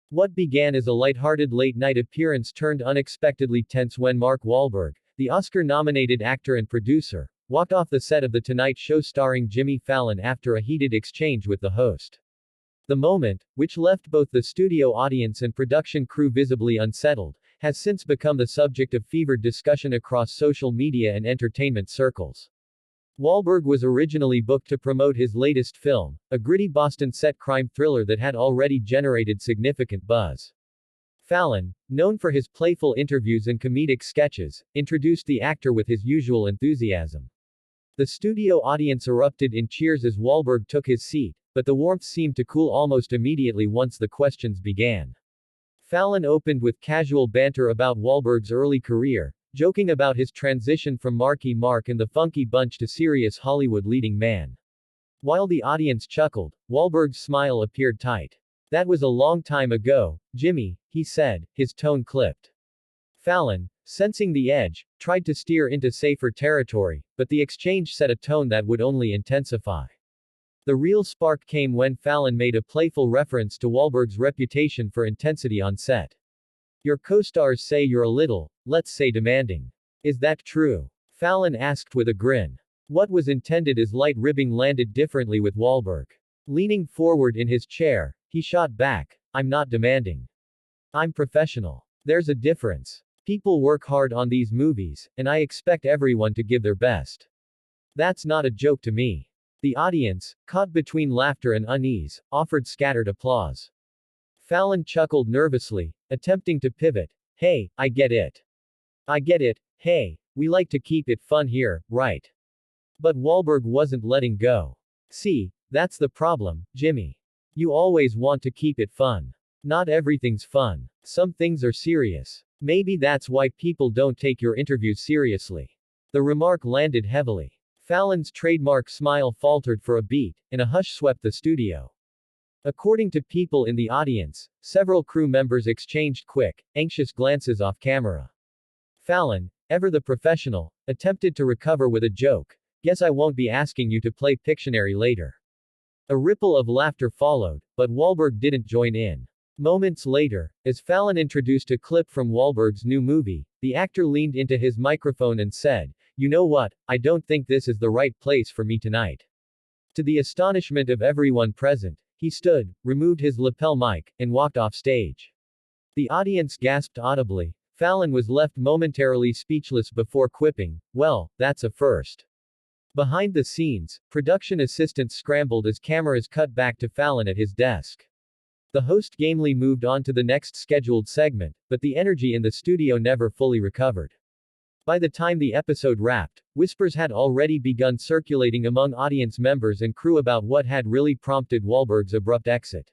What began as a lighthearted late-night appearance turned unexpectedly tense when Mark Wahlberg, the Oscar-nominated actor and producer, walked off the set of The Tonight Show starring Jimmy Fallon after a heated exchange with the host. The moment, which left both the studio audience and production crew visibly unsettled, has since become the subject of fevered discussion across social media and entertainment circles. Wahlberg was originally booked to promote his latest film, a gritty Boston-set crime thriller that had already generated significant buzz. Fallon, known for his playful interviews and comedic sketches, introduced the actor with his usual enthusiasm. The studio audience erupted in cheers as Wahlberg took his seat, but the warmth seemed to cool almost immediately once the questions began. Fallon opened with casual banter about Wahlberg's early career, joking about his transition from Marky Mark and the Funky Bunch to serious Hollywood leading man. While the audience chuckled, Wahlberg's smile appeared tight. "That was a long time ago, Jimmy," he said, his tone clipped. Fallon, sensing the edge, tried to steer into safer territory, but the exchange set a tone that would only intensify. The real spark came when Fallon made a playful reference to Wahlberg's reputation for intensity on set. "Your co-stars say you're a little, let's say demanding. Is that true?" Fallon asked with a grin. What was intended as light ribbing landed differently with Wahlberg. Leaning forward in his chair, he shot back, "I'm not demanding. I'm professional. There's a difference. People work hard on these movies, and I expect everyone to give their best. That's not a joke to me." The audience, caught between laughter and unease, offered scattered applause. Fallon chuckled nervously, attempting to pivot. "Hey, I get it. I get it, hey, we like to keep it fun here, right?" But Wahlberg wasn't letting go. "See, that's the problem, Jimmy. You always want to keep it fun. Not everything's fun. Some things are serious. Maybe that's why people don't take your interviews seriously." The remark landed heavily. Fallon's trademark smile faltered for a beat, and a hush swept the studio. According to people in the audience, several crew members exchanged quick, anxious glances off camera. Fallon, ever the professional, attempted to recover with a joke. "Guess I won't be asking you to play Pictionary later." A ripple of laughter followed, but Wahlberg didn't join in. Moments later, as Fallon introduced a clip from Wahlberg's new movie, the actor leaned into his microphone and said, "You know what, I don't think this is the right place for me tonight." To the astonishment of everyone present, he stood, removed his lapel mic, and walked off stage. The audience gasped audibly. Fallon was left momentarily speechless before quipping, "Well, that's a first." Behind the scenes, production assistants scrambled as cameras cut back to Fallon at his desk. The host gamely moved on to the next scheduled segment, but the energy in the studio never fully recovered. By the time the episode wrapped, whispers had already begun circulating among audience members and crew about what had really prompted Wahlberg's abrupt exit.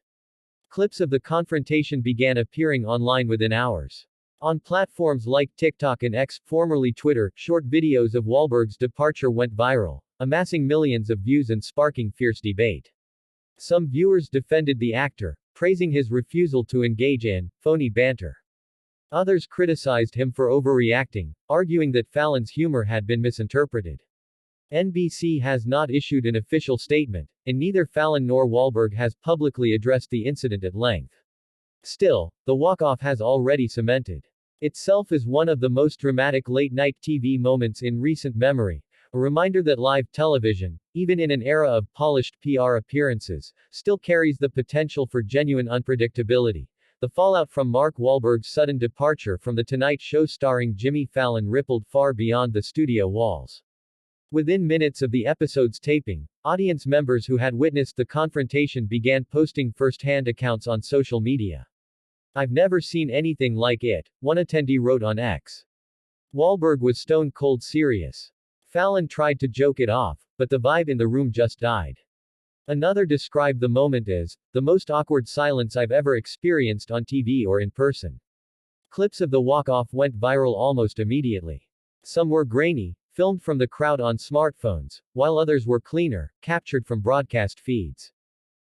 Clips of the confrontation began appearing online within hours. On platforms like TikTok and X, formerly Twitter, short videos of Wahlberg's departure went viral, amassing millions of views and sparking fierce debate. Some viewers defended the actor, praising his refusal to engage in phony banter. Others criticized him for overreacting, arguing that Fallon's humor had been misinterpreted. NBC has not issued an official statement, and neither Fallon nor Wahlberg has publicly addressed the incident at length. Still, the walk-off has already cemented itself as one of the most dramatic late-night TV moments in recent memory, a reminder that live television, even in an era of polished PR appearances, still carries the potential for genuine unpredictability. The fallout from Mark Wahlberg's sudden departure from The Tonight Show starring Jimmy Fallon rippled far beyond the studio walls. Within minutes of the episode's taping, audience members who had witnessed the confrontation began posting first-hand accounts on social media. "I've never seen anything like it," one attendee wrote on X. Wahlberg was stone-cold serious. Fallon tried to joke it off, but the vibe in the room just died. Another described the moment as the most awkward silence I've ever experienced on TV or in person. Clips of the walk-off went viral almost immediately. Some were grainy, filmed from the crowd on smartphones, while others were cleaner, captured from broadcast feeds.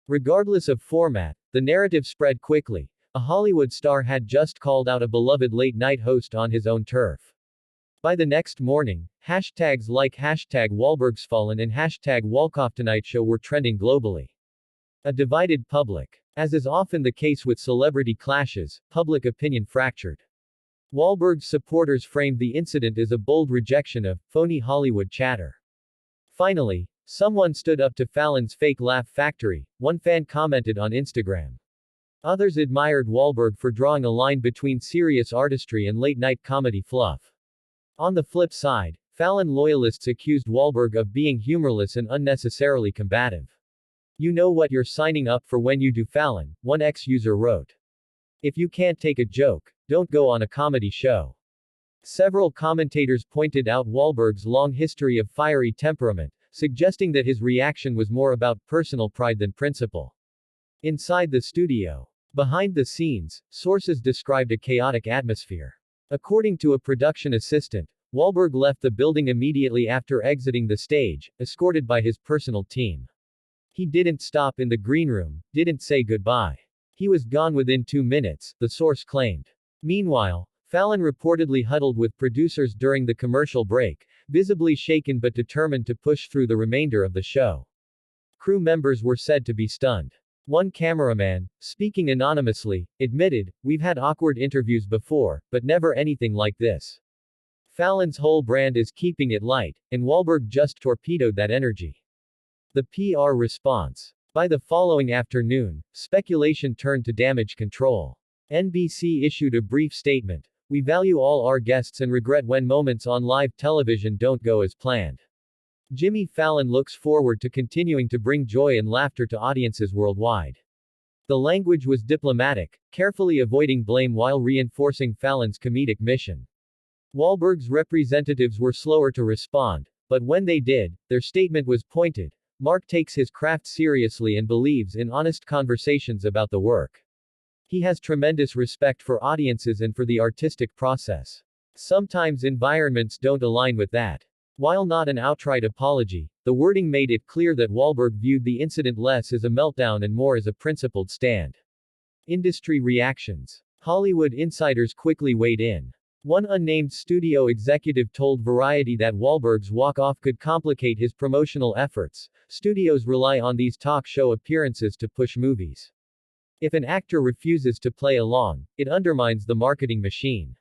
Regardless of format, the narrative spread quickly. A Hollywood star had just called out a beloved late-night host on his own turf. By the next morning, hashtags like #WahlbergsFallen and #WalkOffTonightShow were trending globally. A divided public. As is often the case with celebrity clashes, public opinion fractured. Wahlberg's supporters framed the incident as a bold rejection of phony Hollywood chatter. Finally, someone stood up to Fallon's fake laugh factory, one fan commented on Instagram. Others admired Wahlberg for drawing a line between serious artistry and late-night comedy fluff. On the flip side, Fallon loyalists accused Wahlberg of being humorless and unnecessarily combative. "You know what you're signing up for when you do Fallon," one ex-user wrote. "If you can't take a joke, don't go on a comedy show." Several commentators pointed out Wahlberg's long history of fiery temperament, suggesting that his reaction was more about personal pride than principle. Inside the studio. Behind the scenes, sources described a chaotic atmosphere. According to a production assistant, Wahlberg left the building immediately after exiting the stage, escorted by his personal team. He didn't stop in the green room, didn't say goodbye. He was gone within 2 minutes, the source claimed. Meanwhile, Fallon reportedly huddled with producers during the commercial break, visibly shaken but determined to push through the remainder of the show. Crew members were said to be stunned. One cameraman, speaking anonymously, admitted, "We've had awkward interviews before, but never anything like this." Fallon's whole brand is keeping it light, and Wahlberg just torpedoed that energy. The PR response. By the following afternoon, speculation turned to damage control. NBC issued a brief statement. "We value all our guests and regret when moments on live television don't go as planned. Jimmy Fallon looks forward to continuing to bring joy and laughter to audiences worldwide." The language was diplomatic, carefully avoiding blame while reinforcing Fallon's comedic mission. Wahlberg's representatives were slower to respond, but when they did, their statement was pointed. "Mark takes his craft seriously and believes in honest conversations about the work. He has tremendous respect for audiences and for the artistic process. Sometimes environments don't align with that." While not an outright apology, the wording made it clear that Wahlberg viewed the incident less as a meltdown and more as a principled stand. Industry reactions. Hollywood insiders quickly weighed in. One unnamed studio executive told Variety that Wahlberg's walk-off could complicate his promotional efforts. Studios rely on these talk show appearances to push movies. If an actor refuses to play along, it undermines the marketing machine.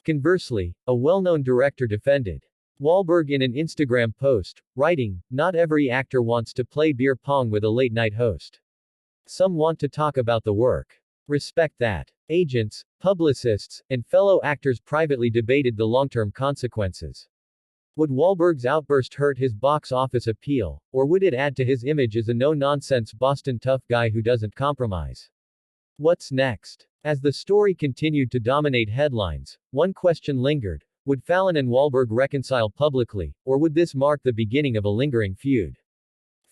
Conversely, a well-known director defended Wahlberg in an Instagram post, writing, "Not every actor wants to play beer pong with a late-night host. Some want to talk about the work. Respect that." Agents, publicists, and fellow actors privately debated the long-term consequences. Would Wahlberg's outburst hurt his box office appeal, or would it add to his image as a no-nonsense Boston tough guy who doesn't compromise? What's next? As the story continued to dominate headlines, one question lingered. Would Fallon and Wahlberg reconcile publicly, or would this mark the beginning of a lingering feud?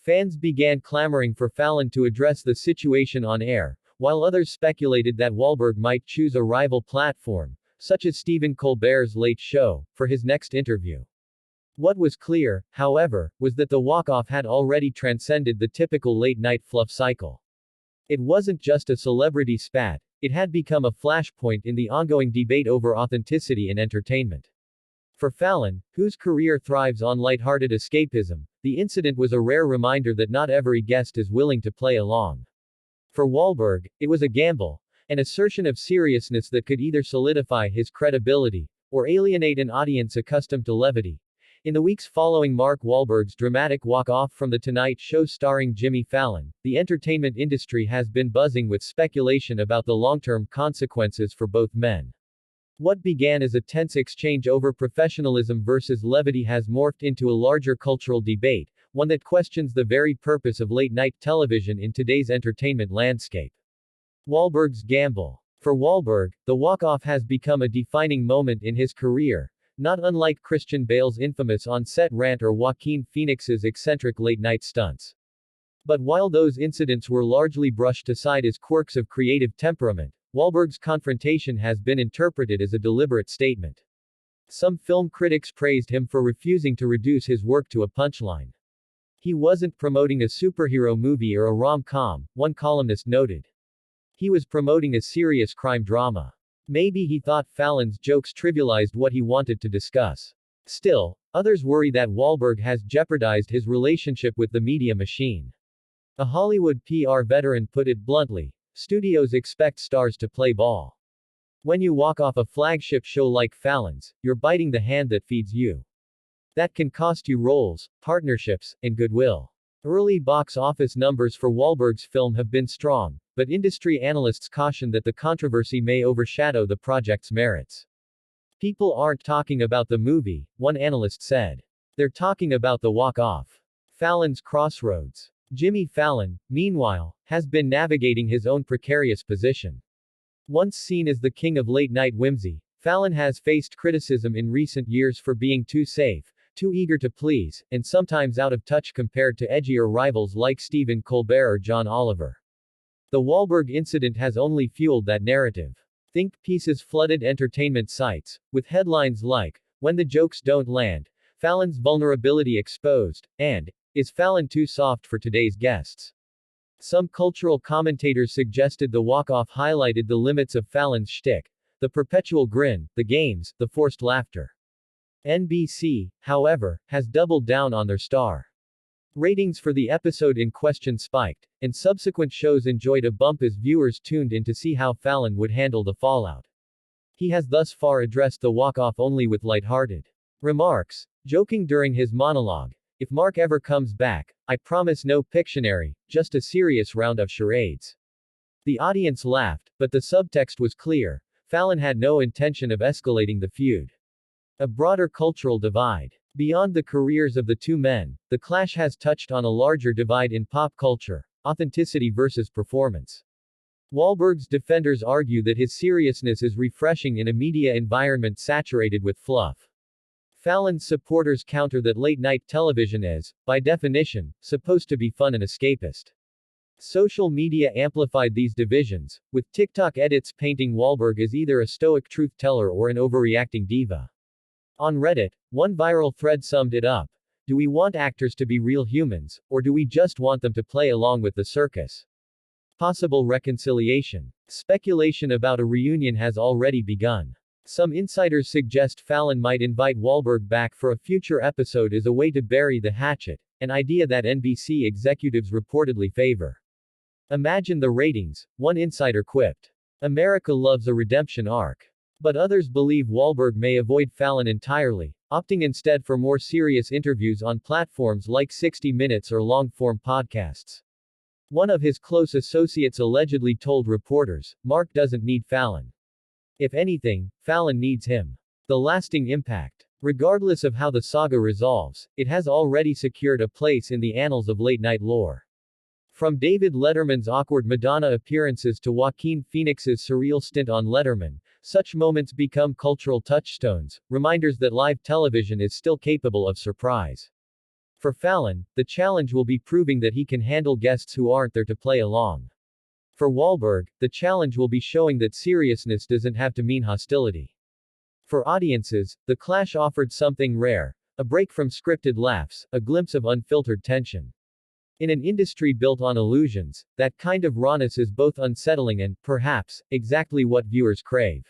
Fans began clamoring for Fallon to address the situation on air, while others speculated that Wahlberg might choose a rival platform, such as Stephen Colbert's Late Show, for his next interview. What was clear, however, was that the walk-off had already transcended the typical late-night fluff cycle. It wasn't just a celebrity spat, it had become a flashpoint in the ongoing debate over authenticity in entertainment. For Fallon, whose career thrives on lighthearted escapism, the incident was a rare reminder that not every guest is willing to play along. For Wahlberg, it was a gamble, an assertion of seriousness that could either solidify his credibility, or alienate an audience accustomed to levity. In the weeks following Mark Wahlberg's dramatic walk-off from The Tonight Show starring Jimmy Fallon, the entertainment industry has been buzzing with speculation about the long-term consequences for both men. What began as a tense exchange over professionalism versus levity has morphed into a larger cultural debate, one that questions the very purpose of late-night television in today's entertainment landscape. Wahlberg's gamble. For Wahlberg, the walk-off has become a defining moment in his career, not unlike Christian Bale's infamous on-set rant or Joaquin Phoenix's eccentric late-night stunts. But while those incidents were largely brushed aside as quirks of creative temperament, Wahlberg's confrontation has been interpreted as a deliberate statement. Some film critics praised him for refusing to reduce his work to a punchline. He wasn't promoting a superhero movie or a rom-com, one columnist noted. He was promoting a serious crime drama. Maybe he thought Fallon's jokes trivialized what he wanted to discuss. Still, others worry that Wahlberg has jeopardized his relationship with the media machine. A Hollywood PR veteran put it bluntly, studios expect stars to play ball. When you walk off a flagship show like Fallon's, you're biting the hand that feeds you. That can cost you roles, partnerships, and goodwill. Early box office numbers for Wahlberg's film have been strong, but industry analysts caution that the controversy may overshadow the project's merits. People aren't talking about the movie, one analyst said. They're talking about the walk-off. Fallon's crossroads. Jimmy Fallon, meanwhile, has been navigating his own precarious position. Once seen as the king of late-night whimsy, Fallon has faced criticism in recent years for being too safe, too eager to please, and sometimes out of touch compared to edgier rivals like Stephen Colbert or John Oliver. The Wahlberg incident has only fueled that narrative. Think pieces flooded entertainment sites, with headlines like, "When the Jokes Don't Land," "Fallon's Vulnerability Exposed," and, "Is Fallon Too Soft for Today's Guests?" Some cultural commentators suggested the walk-off highlighted the limits of Fallon's shtick: the perpetual grin, the games, the forced laughter. NBC, however, has doubled down on their star. Ratings for the episode in question spiked, and subsequent shows enjoyed a bump as viewers tuned in to see how Fallon would handle the fallout. He has thus far addressed the walk-off only with lighthearted remarks, joking during his monologue, "If Mark ever comes back, I promise no Pictionary, just a serious round of charades." The audience laughed, but the subtext was clear: Fallon had no intention of escalating the feud. A broader cultural divide. Beyond the careers of the two men, the clash has touched on a larger divide in pop culture: authenticity versus performance. Wahlberg's defenders argue that his seriousness is refreshing in a media environment saturated with fluff. Fallon's supporters counter that late-night television is, by definition, supposed to be fun and escapist. Social media amplified these divisions, with TikTok edits painting Wahlberg as either a stoic truth-teller or an overreacting diva. On Reddit, one viral thread summed it up: "Do we want actors to be real humans, or do we just want them to play along with the circus?" Possible reconciliation. Speculation about a reunion has already begun. Some insiders suggest Fallon might invite Wahlberg back for a future episode as a way to bury the hatchet, an idea that NBC executives reportedly favor. "Imagine the ratings," one insider quipped. "America loves a redemption arc." But others believe Wahlberg may avoid Fallon entirely, opting instead for more serious interviews on platforms like 60 Minutes or long-form podcasts. One of his close associates allegedly told reporters, "Mark doesn't need Fallon. If anything, Fallon needs him." The lasting impact. Regardless of how the saga resolves, it has already secured a place in the annals of late-night lore. From David Letterman's awkward Madonna appearances to Joaquin Phoenix's surreal stint on Letterman, such moments become cultural touchstones, reminders that live television is still capable of surprise. For Fallon, the challenge will be proving that he can handle guests who aren't there to play along. For Wahlberg, the challenge will be showing that seriousness doesn't have to mean hostility. For audiences, the clash offered something rare: a break from scripted laughs, a glimpse of unfiltered tension. In an industry built on illusions, that kind of rawness is both unsettling and, perhaps, exactly what viewers crave.